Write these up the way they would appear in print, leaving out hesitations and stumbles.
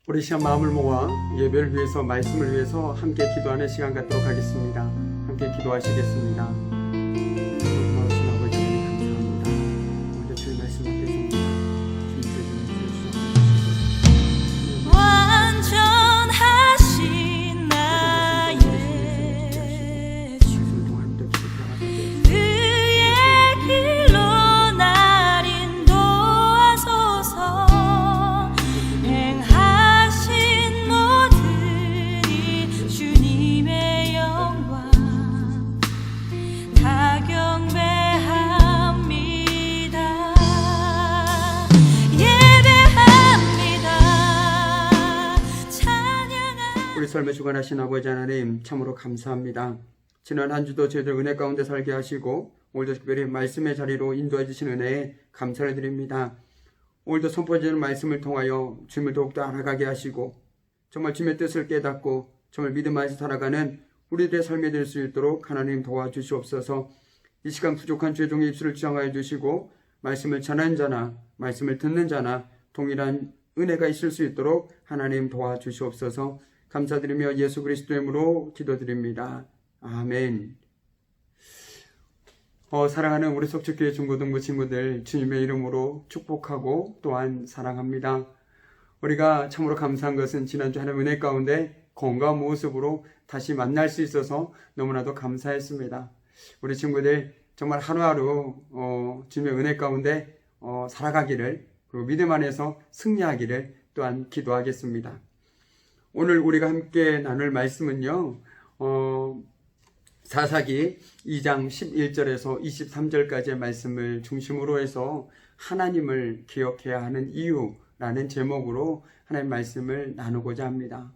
우리 시간 마음을 모아 예배를 위해서, 말씀을 위해서 함께 기도하는 시간 갖도록 하겠습니다. 함께 기도하시겠습니다. 고마우신 아버지 하나님 감사합니다. 먼저 주의 말씀 앞에 섭니다. 완전하신 나의 주 그의 길로 날 인도하소서. 행하신 모든 이 주님의 영광 다 경배합니다. 예배합니다. 찬양합니다. 우리 삶에 주관하신 아버지 하나님 참으로 감사합니다. 지난 한 주도 저희들 은혜 가운데 살게 하시고 오늘도 특별히 말씀의 자리로 인도해 주신 은혜에 감사를 드립니다. 오늘도 선포되는 말씀을 통하여 주님을 더욱더 알아가게 하시고 정말 주님의 뜻을 깨닫고 정말 믿음 안에서 살아가는 우리들의 삶이 될 수 있도록 하나님 도와주시옵소서. 이 시간 부족한 죄종의 입술을 지정하여 주시고 말씀을 전하는 자나 말씀을 듣는 자나 동일한 은혜가 있을 수 있도록 하나님 도와주시옵소서. 감사드리며 예수 그리스도의 이름으로 기도드립니다. 아멘. 사랑하는 우리 속초교회 중고등부 친구들, 주님의 이름으로 축복하고 또한 사랑합니다. 우리가 참으로 감사한 것은 지난주 하나님 은혜 가운데 건강한 모습으로 다시 만날 수 있어서 너무나도 감사했습니다. 우리 친구들 정말 하루하루 주님의 은혜 가운데 살아가기를, 그리고 믿음 안에서 승리하기를 또한 기도하겠습니다. 오늘 우리가 함께 나눌 말씀은요, 사사기 2장 11절에서 23절까지의 말씀을 중심으로 해서 하나님을 기억해야 하는 이유라는 제목으로 하나님의 말씀을 나누고자 합니다.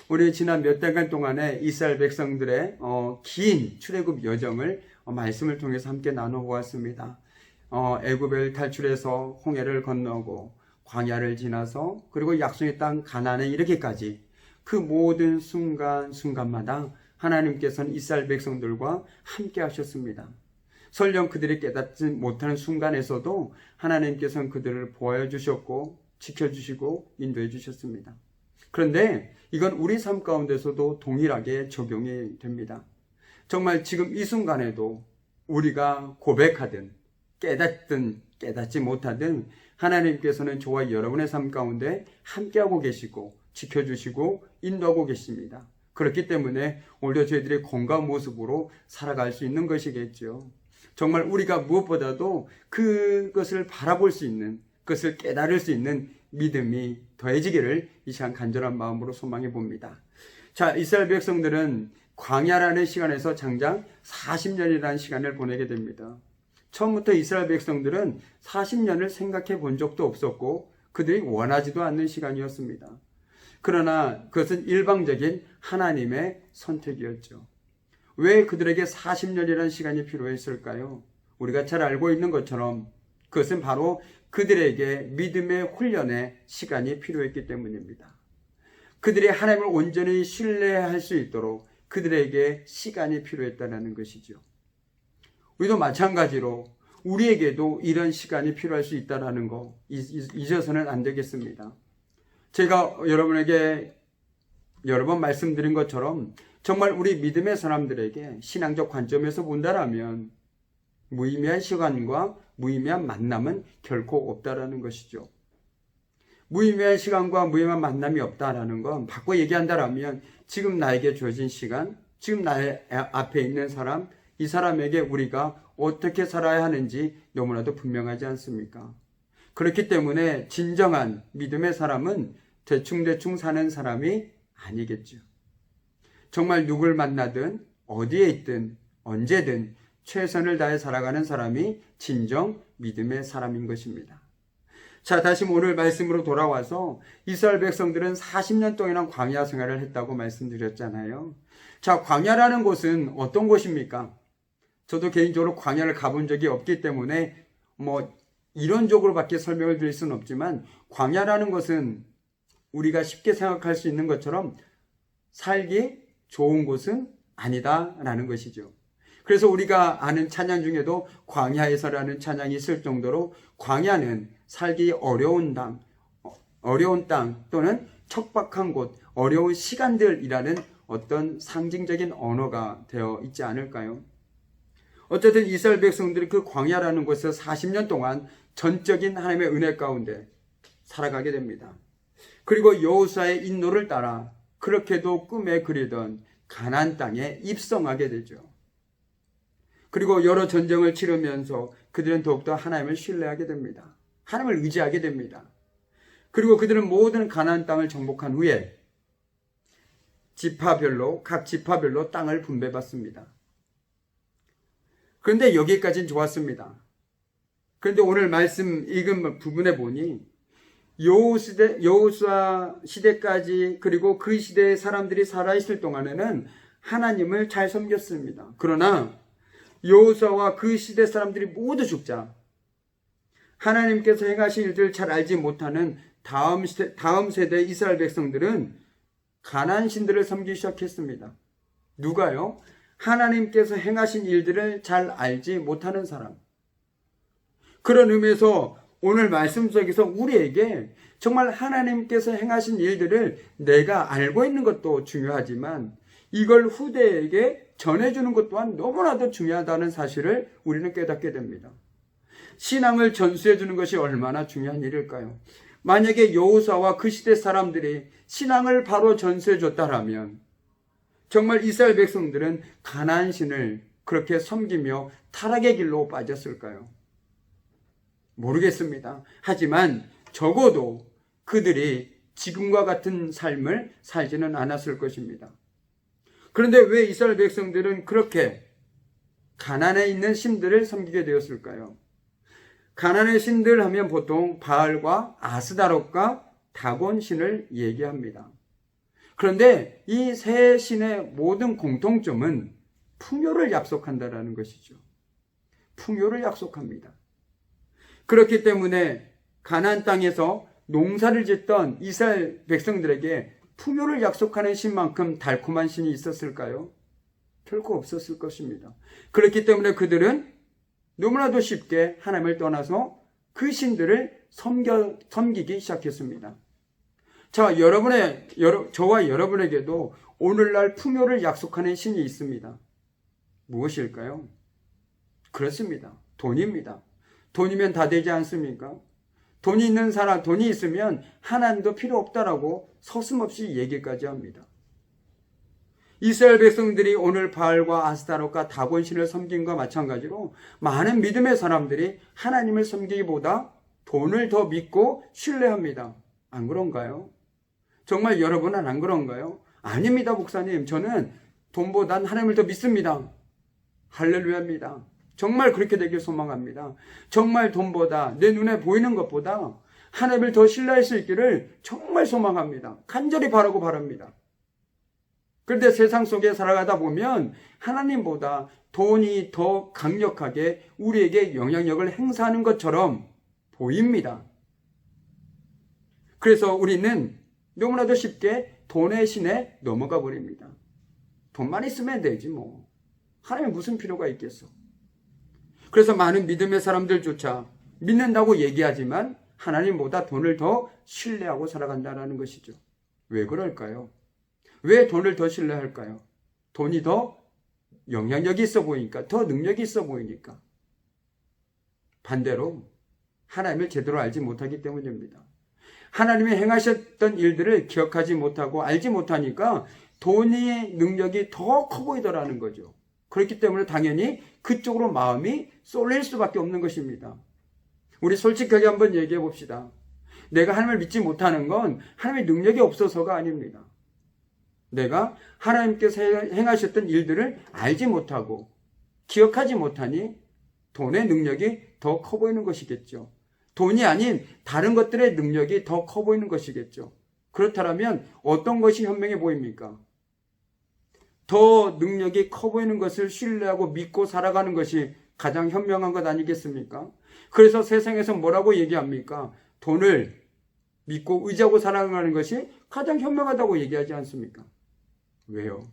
우리 지난 몇 달간 동안에 이스라엘 백성들의 긴 출애굽 여정을 말씀을 통해서 함께 나눠보았습니다. 애굽을 탈출해서 홍해를 건너고 광야를 지나서 그리고 약속의 땅 가나안에 이르기까지 그 모든 순간순간마다 하나님께서는 이스라엘 백성들과 함께 하셨습니다. 설령 그들이 깨닫지 못하는 순간에서도 하나님께서는 그들을 보호해 주셨고 지켜주시고 인도해 주셨습니다. 그런데 이건 우리 삶 가운데서도 동일하게 적용이 됩니다. 정말 지금 이 순간에도 우리가 고백하든 깨닫든 깨닫지 못하든 하나님께서는 저와 여러분의 삶 가운데 함께하고 계시고 지켜주시고 인도하고 계십니다. 그렇기 때문에 오늘도 저희들이 건강한 모습으로 살아갈 수 있는 것이겠죠. 정말 우리가 무엇보다도 그것을 바라볼 수 있는, 그것을 깨달을 수 있는 믿음이 더해지기를 이 시간 간절한 마음으로 소망해 봅니다. 자, 이스라엘 백성들은 광야라는 시간에서 장장 40년이라는 시간을 보내게 됩니다. 처음부터 이스라엘 백성들은 40년을 생각해 본 적도 없었고 그들이 원하지도 않는 시간이었습니다. 그러나 그것은 일방적인 하나님의 선택이었죠. 왜 그들에게 40년이라는 시간이 필요했을까요? 우리가 잘 알고 있는 것처럼 그것은 바로 그들에게 믿음의 훈련의 시간이 필요했기 때문입니다. 그들이 하나님을 온전히 신뢰할 수 있도록 그들에게 시간이 필요했다는 것이죠. 우리도 마찬가지로 우리에게도 이런 시간이 필요할 수 있다는 거 잊어서는 안 되겠습니다. 제가 여러분에게 여러 번 말씀드린 것처럼 정말 우리 믿음의 사람들에게 신앙적 관점에서 본다라면 무의미한 시간과 무의미한 만남은 결코 없다라는 것이죠. 무의미한 시간과 무의미한 만남이 없다라는 건 바꿔 얘기한다라면 지금 나에게 주어진 시간, 지금 나의 앞에 있는 사람, 이 사람에게 우리가 어떻게 살아야 하는지 너무나도 분명하지 않습니까? 그렇기 때문에 진정한 믿음의 사람은 대충 사는 사람이 아니겠죠. 정말 누굴 만나든 어디에 있든 언제든 최선을 다해 살아가는 사람이 진정 믿음의 사람인 것입니다. 자, 다시 오늘 말씀으로 돌아와서 이스라엘 백성들은 40년 동안 광야 생활을 했다고 말씀드렸잖아요. 자, 광야라는 곳은 어떤 곳입니까? 저도 개인적으로 광야를 가본 적이 없기 때문에 이론적으로밖에 설명을 드릴 수는 없지만 광야라는 것은 우리가 쉽게 생각할 수 있는 것처럼 살기 좋은 곳은 아니다라는 것이죠. 그래서 우리가 아는 찬양 중에도 광야에서라는 찬양이 있을 정도로 광야는 살기 어려운 땅 또는 척박한 곳, 어려운 시간들이라는 어떤 상징적인 언어가 되어 있지 않을까요? 어쨌든 이스라엘 백성들이 그 광야라는 곳에서 40년 동안 전적인 하나님의 은혜 가운데 살아가게 됩니다. 그리고 여호수아의 인도를 따라 그렇게도 꿈에 그리던 가나안 땅에 입성하게 되죠. 그리고 여러 전쟁을 치르면서 그들은 더욱더 하나님을 신뢰하게 됩니다. 하나님을 의지하게 됩니다. 그리고 그들은 모든 가나안 땅을 정복한 후에 각 지파별로 땅을 분배받습니다. 그런데 여기까지는 좋았습니다. 그런데 오늘 말씀 읽은 부분에 보니 여호수아 시대까지 그리고 그 시대의 사람들이 살아있을 동안에는 하나님을 잘 섬겼습니다. 그러나 여호수아와 그 시대 사람들이 모두 죽자 하나님께서 행하신 일들을 잘 알지 못하는 다음 세대 이스라엘 백성들은 가나안 신들을 섬기기 시작했습니다. 누가요? 하나님께서 행하신 일들을 잘 알지 못하는 사람. 그런 의미에서 오늘 말씀 속에서 우리에게 정말 하나님께서 행하신 일들을 내가 알고 있는 것도 중요하지만 이걸 후대에게 전해주는 것 또한 너무나도 중요하다는 사실을 우리는 깨닫게 됩니다. 신앙을 전수해주는 것이 얼마나 중요한 일일까요? 만약에 여호수아와 그 시대 사람들이 신앙을 바로 전수해줬다라면 정말 이스라엘 백성들은 가나안 신을 그렇게 섬기며 타락의 길로 빠졌을까요? 모르겠습니다. 하지만 적어도 그들이 지금과 같은 삶을 살지는 않았을 것입니다. 그런데 왜 이스라엘 백성들은 그렇게 가나안에 있는 신들을 섬기게 되었을까요? 가나안의 신들 하면 보통 바알과 아스다롯과 다곤 신을 얘기합니다. 그런데 이 세 신의 모든 공통점은 풍요를 약속한다는 것이죠. 풍요를 약속합니다. 그렇기 때문에 가나안 땅에서 농사를 짓던 이스라엘 백성들에게 풍요를 약속하는 신만큼 달콤한 신이 있었을까요? 결코 없었을 것입니다. 그렇기 때문에 그들은 너무나도 쉽게 하나님을 떠나서 그 신들을 섬기기 시작했습니다. 저와 여러분에게도 오늘날 풍요를 약속하는 신이 있습니다. 무엇일까요? 그렇습니다. 돈입니다. 돈이면 다 되지 않습니까? 돈이 있는 사람, 돈이 있으면 하나님도 필요 없다라고 서슴없이 얘기까지 합니다. 이스라엘 백성들이 오늘 바알과 아스타롯과 다곤 신을 섬김과 마찬가지로 많은 믿음의 사람들이 하나님을 섬기기보다 돈을 더 믿고 신뢰합니다. 안 그런가요? 정말 여러분은 안 그런가요? 아닙니다, 목사님. 저는 돈보단 하나님을 더 믿습니다. 할렐루야입니다. 정말 그렇게 되길 소망합니다. 정말 돈보다 내 눈에 보이는 것보다 하나님을 더 신뢰할 수 있기를 정말 소망합니다. 간절히 바라고 바랍니다. 그런데 세상 속에 살아가다 보면 하나님보다 돈이 더 강력하게 우리에게 영향력을 행사하는 것처럼 보입니다. 그래서 우리는 너무나도 쉽게 돈의 신에 넘어가 버립니다. 돈만 있으면 되지 뭐. 하나님 무슨 필요가 있겠어. 그래서 많은 믿음의 사람들조차 믿는다고 얘기하지만 하나님보다 돈을 더 신뢰하고 살아간다는 것이죠. 왜 그럴까요? 왜 돈을 더 신뢰할까요? 돈이 더 영향력이 있어 보이니까, 더 능력이 있어 보이니까. 반대로 하나님을 제대로 알지 못하기 때문입니다. 하나님이 행하셨던 일들을 기억하지 못하고 알지 못하니까 돈의 능력이 더 커 보이더라는 거죠. 그렇기 때문에 당연히 그쪽으로 마음이 쏠릴 수밖에 없는 것입니다. 우리 솔직하게 한번 얘기해 봅시다. 내가 하나님을 믿지 못하는 건 하나님의 능력이 없어서가 아닙니다. 내가 하나님께서 행하셨던 일들을 알지 못하고 기억하지 못하니 돈의 능력이 더 커 보이는 것이겠죠. 돈이 아닌 다른 것들의 능력이 더 커 보이는 것이겠죠. 그렇다면 어떤 것이 현명해 보입니까? 더 능력이 커 보이는 것을 신뢰하고 믿고 살아가는 것이 가장 현명한 것 아니겠습니까? 그래서 세상에서 뭐라고 얘기합니까? 돈을 믿고 의지하고 살아가는 것이 가장 현명하다고 얘기하지 않습니까? 왜요?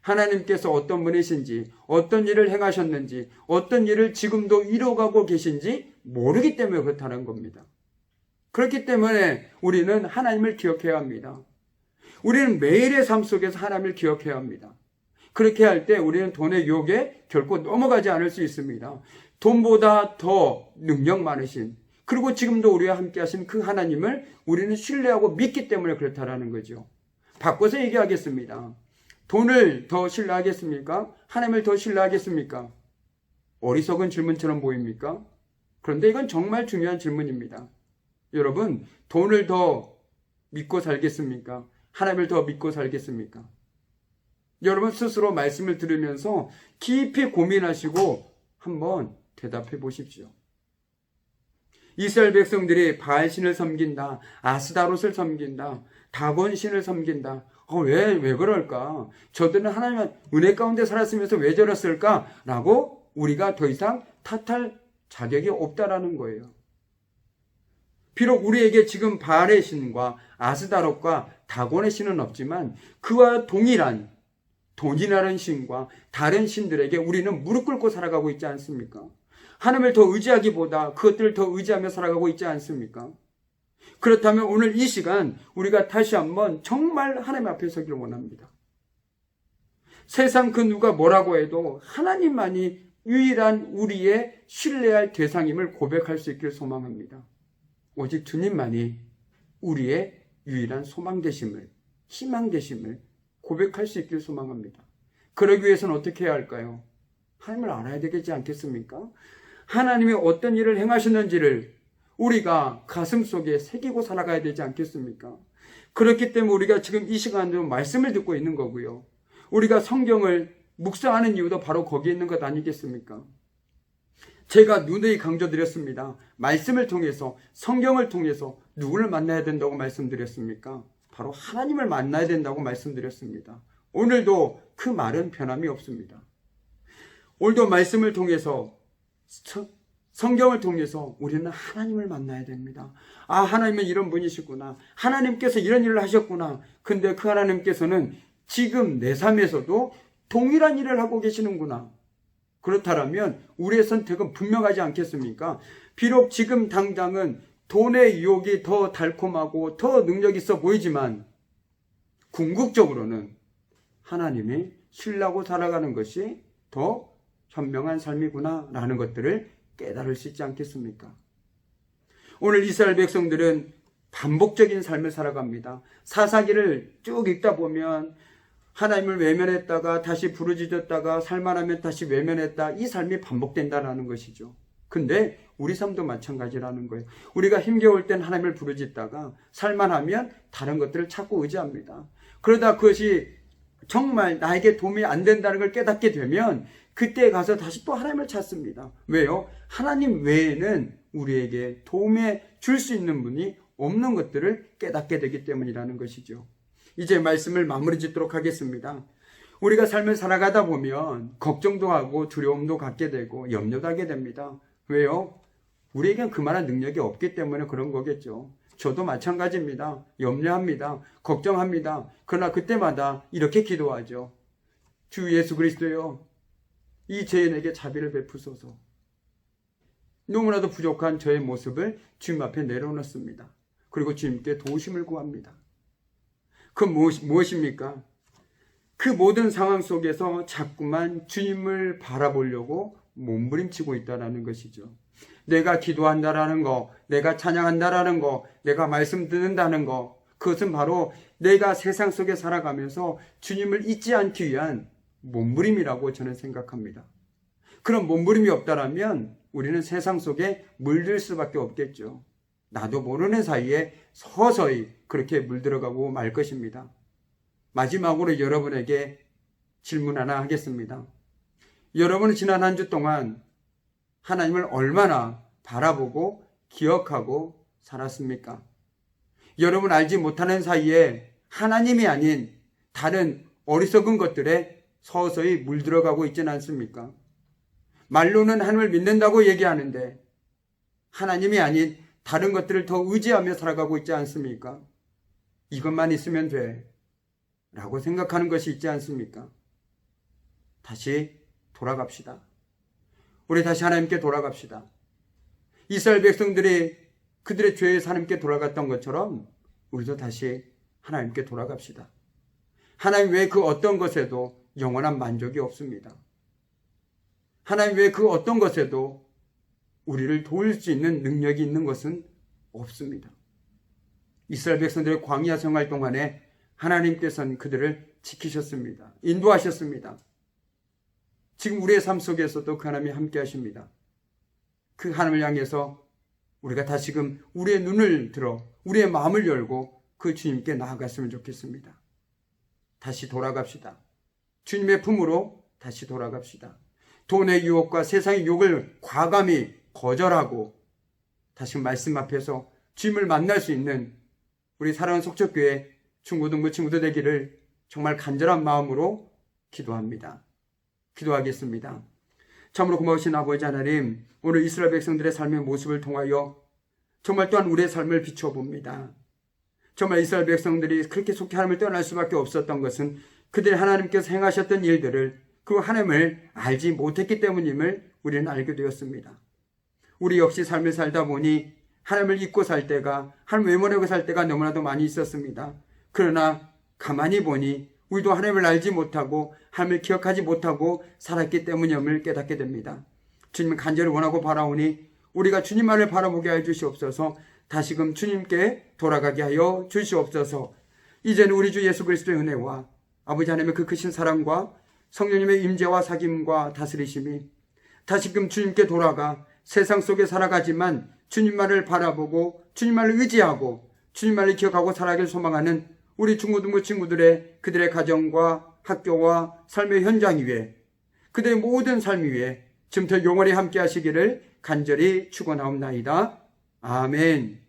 하나님께서 어떤 분이신지, 어떤 일을 행하셨는지, 어떤 일을 지금도 이루어가고 계신지 모르기 때문에 그렇다는 겁니다. 그렇기 때문에 우리는 하나님을 기억해야 합니다. 우리는 매일의 삶 속에서 하나님을 기억해야 합니다. 그렇게 할 때 우리는 돈의 유혹에 결코 넘어가지 않을 수 있습니다. 돈보다 더 능력 많으신, 그리고 지금도 우리와 함께 하신 그 하나님을 우리는 신뢰하고 믿기 때문에 그렇다라는 거죠. 바꿔서 얘기하겠습니다. 돈을 더 신뢰하겠습니까? 하나님을 더 신뢰하겠습니까? 어리석은 질문처럼 보입니까? 그런데 이건 정말 중요한 질문입니다. 여러분, 돈을 더 믿고 살겠습니까? 하나님을 더 믿고 살겠습니까? 여러분 스스로 말씀을 들으면서 깊이 고민하시고 한번 대답해 보십시오. 이스라엘 백성들이 바알신을 섬긴다, 아스다롯을 섬긴다, 다곤신을 섬긴다. 왜 그럴까? 저들은 하나님의 은혜 가운데 살았으면서 왜 저랬을까? 라고 우리가 더 이상 탓할 자격이 없다라는 거예요. 비록 우리에게 지금 바알의 신과 아스다롯과 다곤의 신은 없지만 그와 동일한 돈이라는 신과 다른 신들에게 우리는 무릎 꿇고 살아가고 있지 않습니까? 하나님을 더 의지하기보다 그것들을 더 의지하며 살아가고 있지 않습니까? 그렇다면 오늘 이 시간 우리가 다시 한번 정말 하나님 앞에 서기를 원합니다. 세상 그 누가 뭐라고 해도 하나님만이 유일한 우리의 신뢰할 대상임을 고백할 수 있기를 소망합니다. 오직 주님만이 우리의 유일한 소망 되심을, 희망 되심을 고백할 수 있기를 소망합니다. 그러기 위해서는 어떻게 해야 할까요? 하나님을 알아야 되겠지 않겠습니까? 하나님이 어떤 일을 행하셨는지를 우리가 가슴 속에 새기고 살아가야 되지 않겠습니까? 그렇기 때문에 우리가 지금 이 시간으로 말씀을 듣고 있는 거고요. 우리가 성경을 묵상하는 이유도 바로 거기에 있는 것 아니겠습니까? 제가 누누이 강조드렸습니다. 말씀을 통해서, 성경을 통해서 누구를 만나야 된다고 말씀드렸습니까? 바로 하나님을 만나야 된다고 말씀드렸습니다. 오늘도 그 말은 변함이 없습니다. 오늘도 말씀을 통해서, 성경을 통해서 우리는 하나님을 만나야 됩니다. 아, 하나님은 이런 분이시구나. 하나님께서 이런 일을 하셨구나. 근데 그 하나님께서는 지금 내 삶에서도 동일한 일을 하고 계시는구나. 그렇다면 우리의 선택은 분명하지 않겠습니까? 비록 지금 당장은 돈의 유혹이 더 달콤하고 더 능력 있어 보이지만 궁극적으로는 하나님이 신뢰하고 살아가는 것이 더 현명한 삶이구나 라는 것들을 깨달을 수 있지 않겠습니까? 오늘 이스라엘 백성들은 반복적인 삶을 살아갑니다. 사사기를 쭉 읽다 보면 하나님을 외면했다가 다시 부르짖었다가 살만하면 다시 외면했다. 이 삶이 반복된다는 것이죠. 근데 우리 삶도 마찬가지라는 거예요. 우리가 힘겨울 땐 하나님을 부르짖다가 살만하면 다른 것들을 찾고 의지합니다. 그러다 그것이 정말 나에게 도움이 안 된다는 걸 깨닫게 되면 그때 가서 다시 또 하나님을 찾습니다. 왜요? 하나님 외에는 우리에게 도움에 줄 수 있는 분이 없는 것들을 깨닫게 되기 때문이라는 것이죠. 이제 말씀을 마무리 짓도록 하겠습니다. 우리가 삶을 살아가다 보면 걱정도 하고 두려움도 갖게 되고 염려도 하게 됩니다. 왜요? 우리에겐 그만한 능력이 없기 때문에 그런 거겠죠. 저도 마찬가지입니다. 염려합니다. 걱정합니다. 그러나 그때마다 이렇게 기도하죠. 주 예수 그리스도요, 이 죄인에게 자비를 베푸소서. 너무나도 부족한 저의 모습을 주님 앞에 내려놓습니다. 그리고 주님께 도우심을 구합니다. 그 무엇입니까? 그 모든 상황 속에서 자꾸만 주님을 바라보려고 몸부림치고 있다는 것이죠. 내가 기도한다라는 거, 내가 찬양한다라는 거, 내가 말씀 듣는다는 거, 그것은 바로 내가 세상 속에 살아가면서 주님을 잊지 않기 위한 몸부림이라고 저는 생각합니다. 그런 몸부림이 없다라면 우리는 세상 속에 물들 수밖에 없겠죠. 나도 모르는 사이에 서서히 그렇게 물들어가고 말 것입니다. 마지막으로 여러분에게 질문 하나 하겠습니다. 여러분은 지난 한 주 동안 하나님을 얼마나 바라보고 기억하고 살았습니까? 여러분 알지 못하는 사이에 하나님이 아닌 다른 어리석은 것들에 서서히 물들어가고 있지는 않습니까? 말로는 하나님을 믿는다고 얘기하는데 하나님이 아닌 다른 것들을 더 의지하며 살아가고 있지 않습니까? 이것만 있으면 돼 라고 생각하는 것이 있지 않습니까? 다시 돌아갑시다. 우리 다시 하나님께 돌아갑시다. 이스라엘 백성들이 그들의 죄에서 하나님께 돌아갔던 것처럼 우리도 다시 하나님께 돌아갑시다. 하나님 외에 그 어떤 것에도 영원한 만족이 없습니다. 하나님 외에 그 어떤 것에도 우리를 도울 수 있는 능력이 있는 것은 없습니다. 이스라엘 백성들의 광야 생활 동안에 하나님께서는 그들을 지키셨습니다. 인도하셨습니다. 지금 우리의 삶 속에서도 그 하나님이 함께 하십니다. 그 하나님을 향해서 우리가 다시금 우리의 눈을 들어 우리의 마음을 열고 그 주님께 나아갔으면 좋겠습니다. 다시 돌아갑시다. 주님의 품으로 다시 돌아갑시다. 돈의 유혹과 세상의 유혹을 과감히 거절하고 다시 말씀 앞에서 주님을 만날 수 있는 우리 사랑하는 속초교회 중고등부 친구들 되기를 정말 간절한 마음으로 기도합니다. 기도하겠습니다. 참으로 고마우신 아버지 하나님, 오늘 이스라엘 백성들의 삶의 모습을 통하여 정말 또한 우리의 삶을 비춰봅니다. 정말 이스라엘 백성들이 그렇게 속히 하나님을 떠날 수밖에 없었던 것은 그들이 하나님께서 행하셨던 일들을 그 하나님을 알지 못했기 때문임을 우리는 알게 되었습니다. 우리 역시 삶을 살다 보니 하나님을 잊고 살 때가, 하나님 외면하고 살 때가 너무나도 많이 있었습니다. 그러나 가만히 보니 우리도 하나님을 알지 못하고 하나님을 기억하지 못하고 살았기 때문임을 깨닫게 됩니다. 주님을 간절히 원하고 바라오니 우리가 주님만을 바라보게 하여 주시옵소서. 다시금 주님께 돌아가게 하여 주시옵소서. 이제는 우리 주 예수 그리스도의 은혜와 아버지 하나님의 그 크신 사랑과 성령님의 임재와 사귐과 다스리심이 다시금 주님께 돌아가 세상 속에 살아가지만 주님만을 바라보고 주님만을 의지하고 주님만을 기억하고 살아가길 소망하는 우리 중고등부 친구들의 그들의 가정과 학교와 삶의 현장 위에 그들의 모든 삶 위에 지금부터 영원히 함께 하시기를 간절히 축원하옵나이다. 아멘.